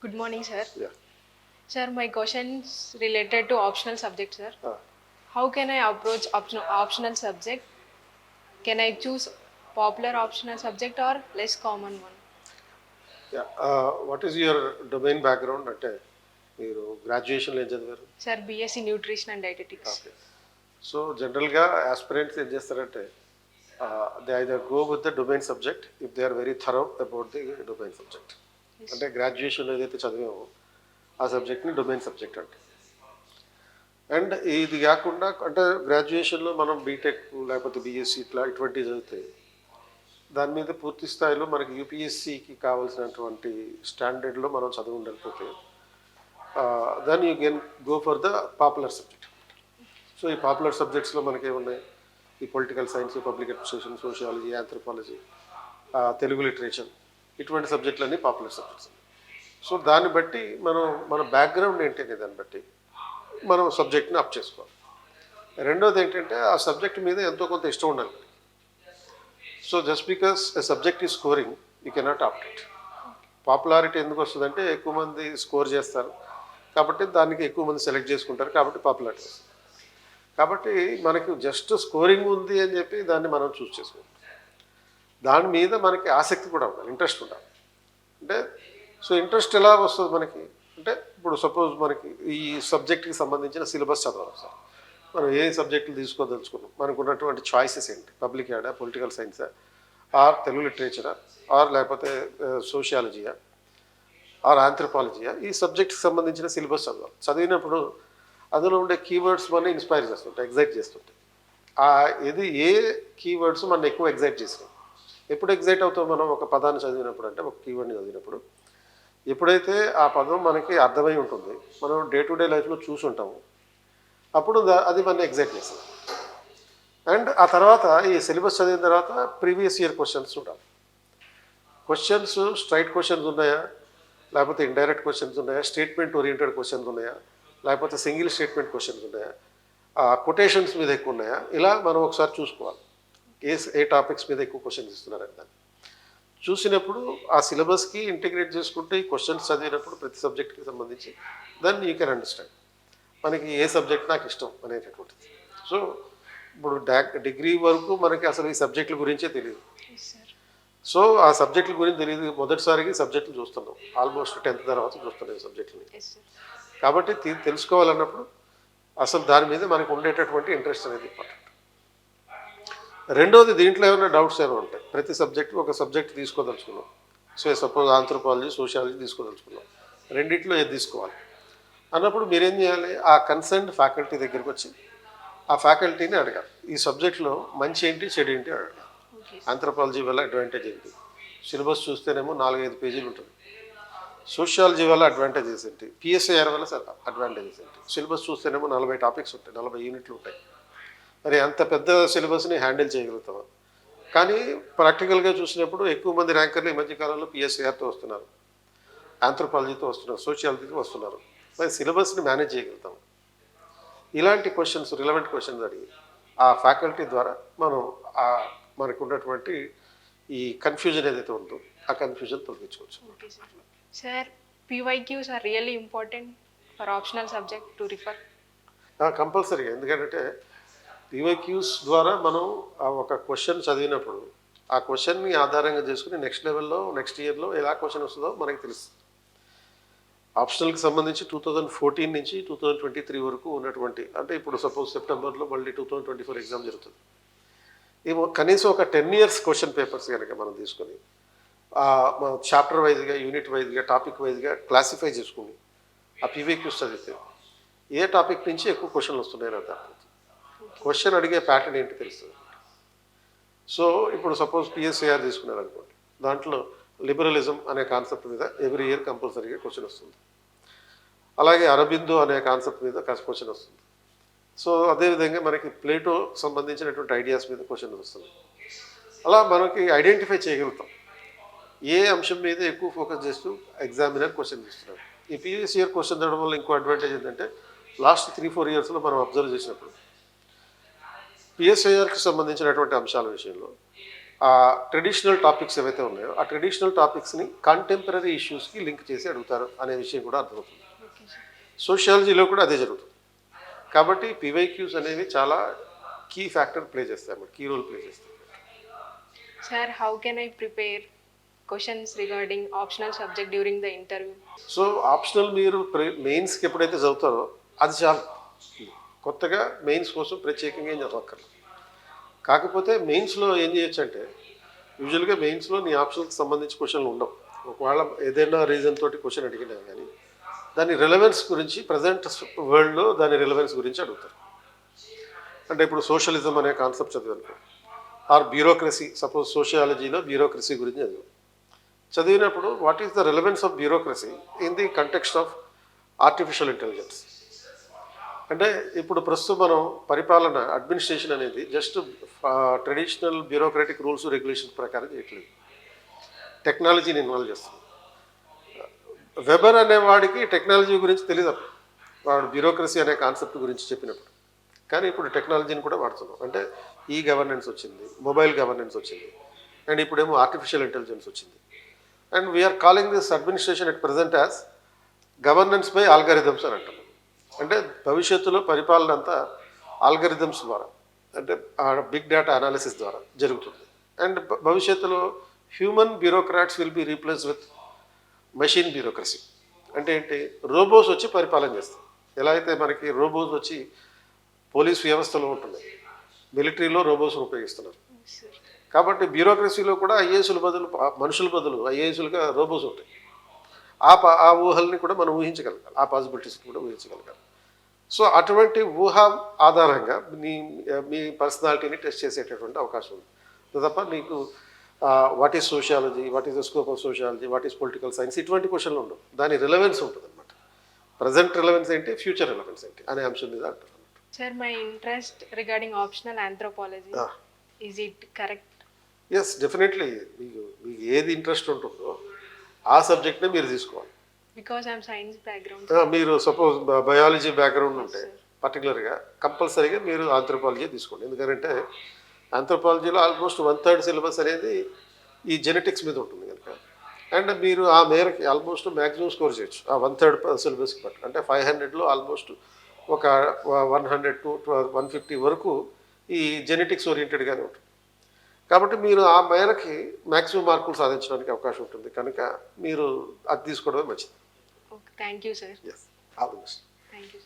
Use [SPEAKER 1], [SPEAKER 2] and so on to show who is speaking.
[SPEAKER 1] Good morning, sir.
[SPEAKER 2] Yeah.
[SPEAKER 1] Sir, my questions related to optional subject, sir.
[SPEAKER 2] Uh,
[SPEAKER 1] How can I approach optional subject? Can I choose popular optional subject or less common one?
[SPEAKER 2] yeah. What is your domain background? అంటే మీరు గ్రాడ్యుయేషన్లో ఏం చదివారు?
[SPEAKER 1] Sir, BSc Nutrition and Dietetics.
[SPEAKER 2] Okay. So జనరల్గా aspirants ఏం చేస్తారంటే they either go with the domain subject if they are very thorough about the domain subject.
[SPEAKER 1] Yes.
[SPEAKER 2] అంటే గ్రాడ్యుయేషన్లో ఏదైతే చదివామో ఆ సబ్జెక్ట్ని డొమైన్ సబ్జెక్ట్ అంటే. అండ్ ఇది కాకుండా అంటే గ్రాడ్యుయేషన్లో మనం బీటెక్ లేకపోతే బీఎస్సీ ఇట్లా ఇటువంటివి చదివితే దాని మీద పూర్తి స్థాయిలో మనకి యూపీఎస్సికి కావాల్సినటువంటి స్టాండర్డ్లో మనం చదువు ఉండకపోతే then you can go for the popular subject. So ఈ పాపులర్ సబ్జెక్ట్స్లో మనకి ఏమున్నాయి? ఈ political science, public administration, sociology, anthropology, Telugu literature, ఇటువంటి సబ్జెక్టులన్నీ పాపులర్ సబ్జెక్ట్స్. సో దాన్ని బట్టి మన బ్యాక్గ్రౌండ్ ఏంటి అనే దాన్ని బట్టి మనం సబ్జెక్ట్ని అప్ చేసుకోవాలి. రెండోది ఏంటంటే ఆ సబ్జెక్ట్ మీద ఎంతో కొంత ఇష్టం ఉండాలి. So just because a subject ఈ scoring you cannot opt it. Popularity ఎందుకు వస్తుందంటే ఎక్కువ మంది స్కోర్ చేస్తారు కాబట్టి దానికి ఎక్కువ మంది సెలెక్ట్ చేసుకుంటారు కాబట్టి పాపులారిటీ వస్తుంది. కాబట్టి మనకి జస్ట్ స్కోరింగ్ ఉంది అని చెప్పి దాన్ని మనం చూస్ చేసుకోవాలి. దాని మీద మనకి ఆసక్తి కూడా ఉండాలి, ఇంట్రెస్ట్ ఉండాలి. అంటే సో ఇంట్రెస్ట్ ఎలా వస్తుంది మనకి అంటే ఇప్పుడు సపోజ్ మనకి ఈ సబ్జెక్ట్కి సంబంధించిన సిలబస్ చదవాలి సార్, మనం ఏ సబ్జెక్టులు తీసుకోదలుచుకున్నాం, మనకు ఉన్నటువంటి చాయిసెస్ ఏంటి, పబ్లిక్ యాడా, పొలిటికల్ సైన్సా, ఆర్ తెలుగు లిటరేచరా, ఆర్ లేకపోతే సోషియాలజీయా, ఆర్ ఆంథ్రోపాలజీయా, ఈ సబ్జెక్ట్కి సంబంధించిన సిలబస్ చదవాలి. చదివినప్పుడు అందులో ఉండే కీవర్డ్స్ మన ఇన్స్పైర్ చేస్తుంటాయి, ఎగ్జైట్ చేస్తుంటాయి. ఇది ఏ కీవర్డ్స్ మన ఎక్కువ ఎగ్జైట్ చేసినాయి. ఎప్పుడు ఎగ్జైట్ అవుతాం మనం ఒక పదాన్ని చదివినప్పుడు అంటే ఒక కీవర్డ్ని చదివినప్పుడు ఎప్పుడైతే ఆ పదం మనకి అర్థమై ఉంటుంది, మనం డే టు డే లైఫ్లో చూసుంటాము, అప్పుడు అది మన ఎగ్జైట్ చేస్తుంది. అండ్ ఆ తర్వాత ఈ సిలబస్ చదివిన తర్వాత ప్రీవియస్ ఇయర్ క్వశ్చన్స్ చూడాలి. క్వశ్చన్స్ స్ట్రైట్ క్వశ్చన్స్ ఉన్నాయా, లేకపోతే ఇండైరెక్ట్ క్వశ్చన్స్ ఉన్నాయా, స్టేట్మెంట్ ఓరియంటెడ్ క్వశ్చన్స్ ఉన్నాయా, లేకపోతే సింగిల్ స్టేట్మెంట్ క్వశ్చన్స్ ఉన్నాయా, కొటేషన్స్ మీద ఎక్కువ ఉన్నాయా, ఇలా మనం ఒకసారి చూసుకోవాలి. ఏ టాపిక్స్ మీద ఎక్కువ క్వశ్చన్స్ ఇస్తున్నారని దాన్ని చూసినప్పుడు ఆ సిలబస్కి ఇంటిగ్రేట్ చేసుకుంటే ఈ క్వశ్చన్స్ చదివినప్పుడు ప్రతి సబ్జెక్ట్కి సంబంధించి దెన్ యూ కెన్ అండర్స్టాండ్ మనకి ఏ సబ్జెక్ట్ నాకు ఇష్టం అనేటటువంటిది. సో ఇప్పుడు డిగ్రీ వరకు మనకి అసలు ఈ సబ్జెక్టుల గురించే తెలియదు.
[SPEAKER 1] Yes, sir.
[SPEAKER 2] సో ఆ సబ్జెక్టుల గురించి తెలియదు, మొదటిసారికి సబ్జెక్టులు చూస్తున్నాం, ఆల్మోస్ట్ 10th తర్వాత చూస్తున్నాం ఈ సబ్జెక్టులని.
[SPEAKER 1] Yes, sir.
[SPEAKER 2] కాబట్టి తెలుసుకోవాలన్నప్పుడు అసలు దాని మీద మనకు ఉండేటటువంటి ఇంట్రెస్ట్ అనేది ఇంపార్టెంట్. రెండోది దీంట్లో ఏమైనా డౌట్స్ ఏమైనా ఉంటాయి. ప్రతి సబ్జెక్టు ఒక సబ్జెక్ట్ తీసుకోదలుచుకున్నాం, సో సపోజ్ ఆంథ్రోపాలజీ, సోషియాలజీ తీసుకోదలుచుకున్నాం, రెండిట్లో ఏది తీసుకోవాలి అన్నప్పుడు మీరేం చేయాలి? ఆ కన్సర్న్డ్ ఫ్యాకల్టీ దగ్గరికి వచ్చి ఆ ఫ్యాకల్టీని అడగాలి. ఈ సబ్జెక్ట్లో మంచి ఏంటి, చెడు ఏంటి అడగాలి.
[SPEAKER 1] Okay, sir.
[SPEAKER 2] ఆంథ్రోపాలజీ వల్ల అడ్వాంటేజ్ ఏంటి, సిలబస్ చూస్తేనేమో 4-5 పేజీలు ఉంటుంది. సోషియాలజీ వల్ల అడ్వాంటేజెస్ ఏంటి, పిఎస్ఐఆర్ వల్ల అడ్వాంటేజెస్ ఏంటి, సిలబస్ చూస్తేనేమో 40 టాపిక్స్ ఉంటాయి, 40 యూనిట్లు ఉంటాయి. మరి అంత పెద్ద సిలబస్ని హ్యాండిల్ చేయగలుగుతామా? కానీ ప్రాక్టికల్గా చూసినప్పుడు ఎక్కువ మంది ర్యాంకర్లు ఈ మధ్యకాలంలో పిఎస్ఐఆర్తో వస్తున్నారు, ఆంథ్రోపాలజీతో వస్తున్నారు, సోషియాలజీతో వస్తున్నారు. మరి సిలబస్ని మేనేజ్ చేయగలుగుతాం? ఇలాంటి క్వశ్చన్స్, రిలవెంట్ క్వశ్చన్స్ అడిగి ఆ ఫ్యాకల్టీ ద్వారా మనం మనకు ఉన్నటువంటి ఈ కన్ఫ్యూజన్ ఏదైతే ఉందో ఆ confusion తొలగించుకోవచ్చు.
[SPEAKER 1] Okay, sir. Sir, PYQs are really important for optional subject to refer.
[SPEAKER 2] కంపల్సరీగా, ఎందుకంటే పివైక్యూస్ ద్వారా మనం ఒక క్వశ్చన్ చదివినప్పుడు ఆ క్వశ్చన్ని ఆధారంగా చేసుకుని నెక్స్ట్ లెవెల్లో నెక్స్ట్ ఇయర్లో ఎలా క్వశ్చన్ వస్తుందో మనకి తెలుస్తుంది. ఆప్షనల్కి సంబంధించి 2014 నుంచి 2023 వరకు ఉన్నటువంటి, అంటే ఇప్పుడు సపోజ్ సెప్టెంబర్లో మళ్ళీ 2024 ఎగ్జామ్ జరుగుతుంది. ఏమో కనీసం ఒక 10 years క్వశ్చన్ పేపర్స్ కనుక మనం తీసుకొని చాప్టర్ వైజ్గా, యూనిట్ వైజ్గా, టాపిక్ వైజ్గా క్లాసిఫై చేసుకుని ఆ పీవైక్యూస్ చదివితే ఏ టాపిక్ నుంచి ఎక్కువ క్వశ్చన్లు వస్తున్నాయని అర్థం. క్వశ్చన్ అడిగే ప్యాటర్న్ ఏంటి తెలుస్తుంది. సో ఇప్పుడు సపోజ్ పిఎస్ఐఆర్ తీసుకున్నారనుకోండి, దాంట్లో లిబరలిజం అనే కాన్సెప్ట్ మీద ఎవ్రీ ఇయర్ కంపల్సరీగా క్వశ్చన్ వస్తుంది. అలాగే అరబిందో అనే కాన్సెప్ట్ మీద క్వశ్చన్ వస్తుంది. సో అదేవిధంగా మనకి ప్లేటో సంబంధించినటువంటి ఐడియాస్ మీద క్వశ్చన్ వస్తుంది. అలా మనకి ఐడెంటిఫై చేయగలుగుతాం ఏ అంశం మీద ఎక్కువ ఫోకస్ చేస్తూ ఎగ్జామినర్ క్వశ్చన్ ఇస్తున్నారు. ఈ ప్రీవియస్ ఇయర్ క్వశ్చన్ చదవడం వల్ల ఇంకో అడ్వాంటేజ్ ఏంటంటే లాస్ట్ 3-4 yearsలో మనం అబ్జర్వ్ చేసినప్పుడు పిఎస్ఐఆర్కి సంబంధించినటువంటి అంశాల విషయంలో ఆ ట్రెడిషనల్ టాపిక్స్ ఏవైతే ఉన్నాయో ఆ ట్రెడిషనల్ టాపిక్స్ని కాంటెంపరీ ఇష్యూస్కి లింక్ చేసి అడుగుతారు అనే విషయం కూడా అర్థమవుతుంది.
[SPEAKER 1] Okay sir.
[SPEAKER 2] సోషియాలజీలో కూడా అదే జరుగుతుంది. కాబట్టి పివైక్యూస్ అనేవి చాలా కీ ఫ్యాక్టర్ ప్లే చేస్తాయి అన్నమాట, కీ రోల్ ప్లే చేస్తాయి.
[SPEAKER 1] Sir, how can I prepare questions regarding optional subject during the interview?
[SPEAKER 2] So optional మీరు మెయిన్స్కి ఎప్పుడైతే చదువుతారో అది చాలు. కొత్తగా మెయిన్స్ కోసం ప్రత్యేకంగా ఏం చదవక్కర్లేదు. కాకపోతే మెయిన్స్లో ఏం చేయొచ్చు అంటే యూజువల్గా మెయిన్స్లో నీ ఆప్షన్కి సంబంధించి క్వశ్చన్లు ఉండవు. ఒకవేళ ఏదైనా రీజన్ తోటి క్వశ్చన్ అడిగినా కానీ దాని రిలవెన్స్ గురించి ప్రజెంట్ వరల్డ్లో దాని రిలవెన్స్ గురించి అడుగుతారు. అంటే ఇప్పుడు సోషలిజం అనే కాన్సెప్ట్ చదివాను, ఆర్ బ్యూరోక్రసీ, సపోజ్ సోషియాలజీలో బ్యూరోక్రసీ గురించి చదివినప్పుడు what is the relevance of bureaucracy in the context of artificial intelligence. అంటే ఇప్పుడు ప్రస్తుతం మనం పరిపాలన అడ్మినిస్ట్రేషన్ అనేది just traditional bureaucratic rules regulation ప్రకారం చేయట్లేదు, టెక్నాలజీని ఇన్వాల్వ్ చేస్తుంది. వెబర్ అనేవాడికి టెక్నాలజీ గురించి తెలియదు, వాడు బ్యూరోక్రసీ అనే కాన్సెప్ట్ గురించి చెప్పినప్పుడు. కానీ ఇప్పుడు టెక్నాలజీని కూడా వాడుతున్నాం. అంటే ఈ గవర్నెన్స్ వచ్చింది, మొబైల్ గవర్నెన్స్ వచ్చింది, అండ్ ఇప్పుడేమో ఆర్టిఫిషియల్ ఇంటెలిజెన్స్ వచ్చింది. And we are calling this administration at present as governance by algorithms అని అంటాం. అంటే భవిష్యత్తులో పరిపాలన అంతా ఆల్గారిథమ్స్ ద్వారా, అంటే బిగ్ డేటా అనాలిసిస్ ద్వారా జరుగుతుంది. అండ్ భవిష్యత్తులో human bureaucrats will be replace with machine bureaucracy. అంటే ఏంటి, రోబోస్ వచ్చి పరిపాలన చేస్తాయి. ఎలా అయితే మనకి రోబోస్ వచ్చి పోలీస్ వ్యవస్థలో ఉంటున్నాయి, మిలిటరీలో రోబోస్ను ఉపయోగిస్తున్నారు. కాబట్టి బ్యూరోక్రసీలో కూడా ఐఏఎస్ల బదులు మనుషుల బదులు ఐఏఎస్లుగా రోబోస్ ఉంటాయి. ఆ ఊహల్ని కూడా మనం ఊహించగలగాలి, ఆ పాసిబిలిటీస్ని కూడా ఊహించగలగాలి. సో అటువంటి ఊహ ఆధారంగా మీ పర్సనాలిటీని టెస్ట్ చేసేటటువంటి అవకాశం ఉంది తప్ప మీకు what is sociology, what is the scope of sociology, what is political science ఇటువంటి క్వశ్చన్లు ఉండవు. దాని రిలవెన్స్ ఉంటుంది అనమాట. ప్రజెంట్ రిలవెన్స్ ఏంటి, ఫ్యూచర్ రిలవెన్స్ ఏంటి అనే అంశం మీద అంటారు.
[SPEAKER 1] Sir, my interest regarding optional anthropology, is it correct?
[SPEAKER 2] Yes, definitely. మీకు ఏది ఇంట్రెస్ట్ ఉంటుందో ఆ సబ్జెక్ట్నే మీరు తీసుకోవాలి.
[SPEAKER 1] Because I'm science background.
[SPEAKER 2] మీరు సపోజ్ బయాలజీ బ్యాక్గ్రౌండ్ ఉంటే పర్టికులర్గా కంపల్సరీగా మీరు ఆంథ్రోపాలజీ తీసుకోండి. ఎందుకంటే ఆంథ్రోపాలజీలో ఆల్మోస్ట్ 1/3 సిలబస్ అనేది ఈ జెనెటిక్స్ మీద ఉంటుంది కనుక. అండ్ మీరు ఆ మేరకి ఆల్మోస్ట్ మ్యాక్సిమం స్కోర్ చేయొచ్చు ఆ 1/3 సిలబస్కి బట్టి. అంటే 500లో ఆల్మోస్ట్ ఒక 100 to 150 వరకు ఈ జెనెటిక్స్ ఓరియంటెడ్గానే ఉంటుంది. కాబట్టి మీరు ఆ మేరకి మ్యాక్సిమం మార్కులు సాధించడానికి అవకాశం ఉంటుంది కనుక మీరు అది తీసుకోవడమే మంచిది.
[SPEAKER 1] Okay, thank you sir.
[SPEAKER 2] Yes, all the best.
[SPEAKER 1] Thank you.